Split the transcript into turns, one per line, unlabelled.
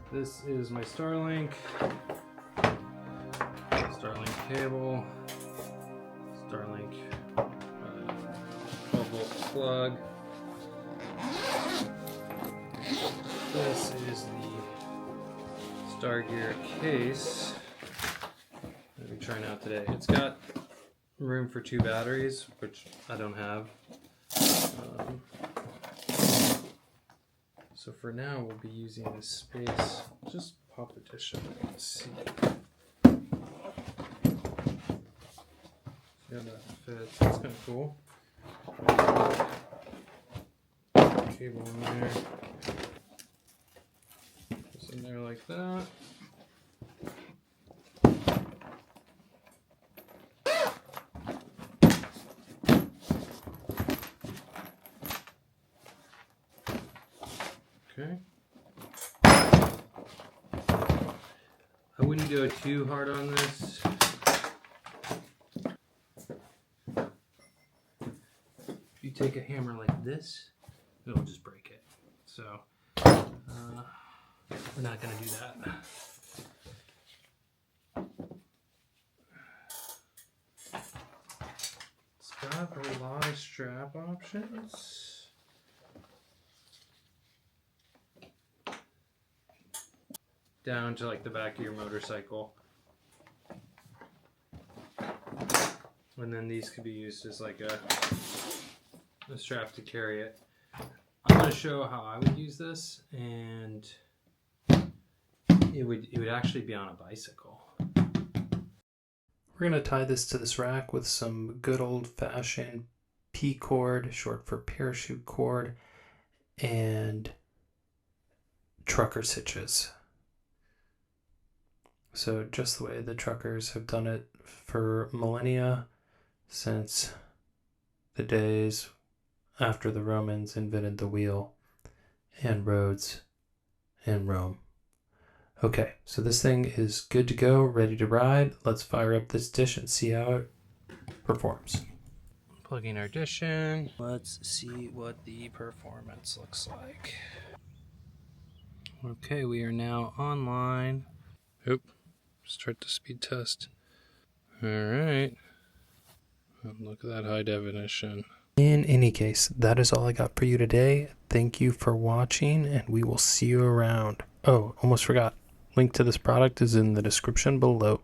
This is my Starlink cable, Starlink 12-volt plug. This is the Stargear case that we're trying out today. It's got room for 2 batteries, which I don't have. So for now, we'll be using this space. Just pop the dish in. Let's see. Yeah, that fits. That's kind of cool. Cable in there. Just in there like that. Okay. I wouldn't go too hard on this. If you take a hammer like this, it'll just break it. So we're not going to do that. It's got a lot of strap options. Down to like the back of your motorcycle. And then these could be used as like a strap to carry it. I'm going to show how I would use this, and it would actually be on a bicycle. We're going to tie this to this rack with some good old-fashioned P cord, short for parachute cord, and trucker hitches. So just the way the truckers have done it for millennia, since the days after the Romans invented the wheel and roads in Rome. Okay, so this thing is good to go, ready to ride. Let's fire up this dish and see how it performs. Plugging our dish in. Let's see what the performance looks like. Okay, we are now online. Oop. Start the speed test. Alright. Look at that high definition. In any case, that is all I got for you today. Thank you for watching, and we will see you around. Oh, almost forgot. Link to this product is in the description below.